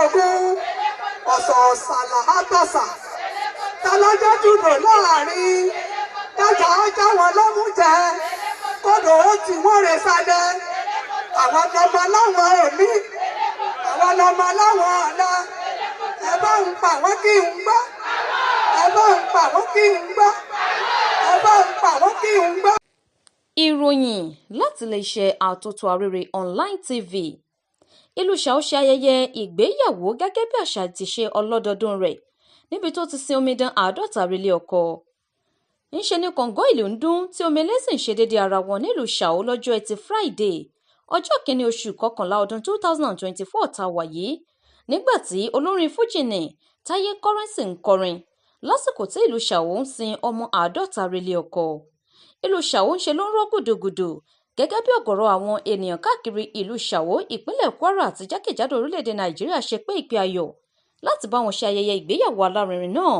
ogun ọ̀sọ̀ọ̀sàlà àtọ̀sà tàlọ́jọ́ dùnà láàrin dájà ọjà wọn lọ́mú jẹ kódò ó ti wọ́n rẹ̀ sálẹ̀ àwọn ọmọ láwọn òní àwọn ọmọ láwọn ọ̀la ẹ bá ń pa wọ́n kí n gbọ́ ẹ bá ń pa wọ́n kí n gbọ́ ẹ bá ń pa wọ́n kí n gbọ́. Ìròyìn láti iléeṣẹ́ Aadọta online TV. Ìlú Ṣao ṣe ayẹyẹ ìgbéyàwó gẹ́gẹ́ bí àṣà àti ìṣe ọlọ́dọọdún rẹ̀ níbi tó ti sin Omidan Aadọta Rele ọkọ. Ńṣe ni kọ̀ǹgọ́ ìlú ń dún tí omele sì ń ṣe déédéé ara wọn nílùú Ṣao lọ́jọ́ Ẹtì Friday ọjọ́ 1 oṣù kọkànlá ọdún 2024 tá a wà yìí nígbà tí olórin fújì ní Táyé Currency ń kọrin lásìkò tí ìlú Ṣao ń sin ọmọ Aadọta Rele ọkọ. Ìlú Ṣao ń ṣe ló ń rọ́ gùdùgùdù gẹ́gẹ́ bí ọ̀gọ̀rọ̀ àwọn ènìyàn káàkiri ìlú Ṣao ìpínlẹ̀ Kwara àti jákèjádò orílẹ̀-èdè Nàìjíríà ṣe pé ìpè ayọ̀ láti bá wọn ṣe ayẹyẹ ìgbéyàwó alárinrin náà.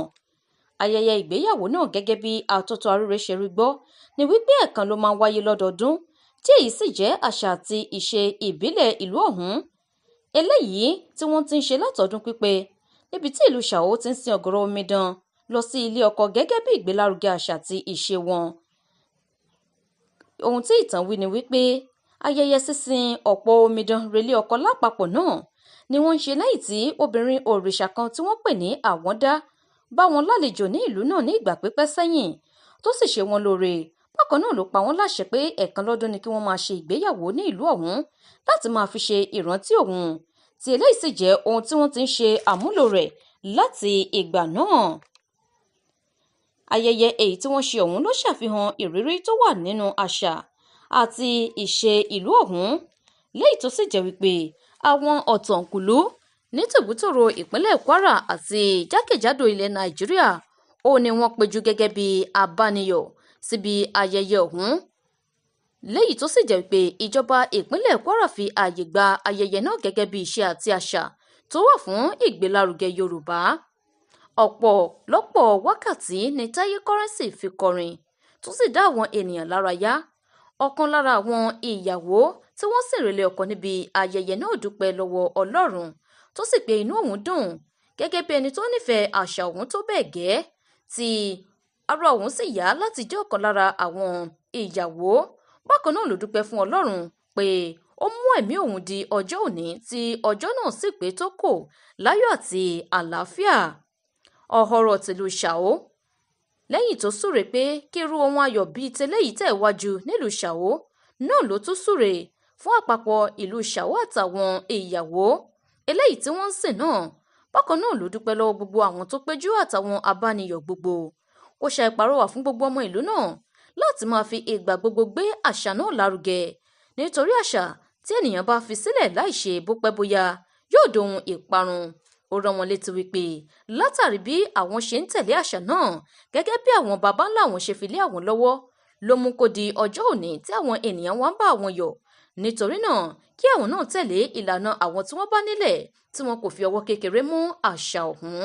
Ayẹyẹ ìgbéyàwó náà gẹ́gẹ́ bí Aadọta ṣe rí gbọ́ ni wípé ẹ̀ẹ̀kan ló máa ń wáyé lọ́dọọdún tí èyí sì jẹ́ àṣà àti ìṣe ìbílẹ̀ ìlú ọ̀hún. Eléyìí tí wọ́n ti ń ṣe látọdún pípẹ́ níbi tí ìlú Ṣao ti ń sin ọ̀gọ̀rọ̀ omidan lọ sí ilé ọkọ gẹ́gẹ́ bí ìgbélárugẹ àṣà àti ìṣe wọn. Ohun tí ìtàn wí ni wípé ayẹyẹ sísin ọ̀pọ̀ omidan Rele ọkọ lápapọ̀ náà ni wọ́n ń ṣe lẹ́yìn tí obìnrin òrìṣà kan tí wọ́n pè ní Àwọ́ndá bá wọn lálejò ní ìlú náà ní ìgbà pípẹ́ sẹ́yìn tó sì ṣe wọn lóore. Bákan náà ló pa wọ́n láṣẹ pé ẹ̀ẹ̀kan lọ́dún ni kí wọ́n máa ṣe ìgbéyàwó ní ìlú ọ̀hún láti máa fi ṣe ìrántí òun tí eléyìí sì jẹ́ ohun tí wọ́n ti ń ṣe àmúlò rẹ̀ láti ìgbà náà. Ayẹyẹ èyí tí wọ́n ṣe ọ̀hún ló ṣàfihàn ìrírí tó wà nínú àṣà àti ìṣe ìlú ọ̀hún léyìí tó sì jẹ́ wípé àwọn ọ̀tọ̀kùlú ní tìbútòrò ìpínlẹ̀ Kwara àti jákèjádò ilẹ̀ Nàìjíríà ó ní wọ́n péjú gẹ́gẹ́ bí abániyọ̀ síbi ayẹyẹ ọ̀hún léyìí tó sì jẹ́ wípé ìjọba ìpínlẹ̀ Kwara fi ààyè gba ayẹyẹ náà gẹ́gẹ́ bí ìṣe àti àṣà tó wà fún ìgbélárugẹ Yorùbá. Ọ̀pọ̀lọpọ̀ wákàtí ni Táyé Currency fi kọrin tó sì dá àwọn ènìyàn lára yá. Ọ̀kan lára àwọn ìyàwó tí wọ́n sì rèlé ọkọ níbi ayẹyẹ náà dúpẹ́ lọ́wọ́ Ọlọ́run tó sì pé inú òun dùn gẹ́gẹ́ bí ẹni tó nífẹ̀ẹ́ àṣà òun tó bẹ́ẹ̀ gẹ́ tí ara òun sì yá láti jẹ́ ọ̀kan lára àwọn ìyàwó. Bákan náà ló dúpẹ́ fún Ọlọ́run pé ó mú ẹ̀mí òun di ọjọ́ òní tí ọjọ́ náà sì pé tó kò láyọ̀ àti àlàáfíà. Ọ̀họ̀rọ̀ tìlú Ṣao lẹ́yìn tó súre pé kí irú ohun ayọ̀ bíi tẹ́lẹ̀yìí tẹ̀ wájú nílùú Ṣao náà ló tún súre fún àpapọ̀ ìlú Ṣao àtàwọn ìyàwó eléyìí tí wọ́n ń sìn náà. Bákan náà ló dúpẹ́ lọ́wọ́ gbogbo àwọn tó péjú àtàwọn abániyọ̀ gbogbo. Ó ṣe ìpàrọwà fún gbogbo ọmọ ìlú náà láti máa fi ìgbà gbogbo gbé àṣà náà lárugẹ nítorí àṣà tí ènìyàn bá fi sílẹ̀ láìṣe bó pẹ́ bóyá yóò dohun ìparun. Ó rán wọn létí wípé látàrí bí àwọn ṣe ń tẹ̀lé àṣà náà gẹ́gẹ́ bí àwọn baba ńlá àwọn ṣe fi lé àwọn lọ́wọ́ ló mú kó di ọjọ́ òní tí àwọn ènìyàn wá ń bá àwọn yọ̀. Nítorí náà kí àwọn náà tẹ̀lé ìlànà àwọn tí wọ́n bá nílẹ̀ tí wọn kò fi ọwọ́ kékeré mú àṣà ọ̀hún.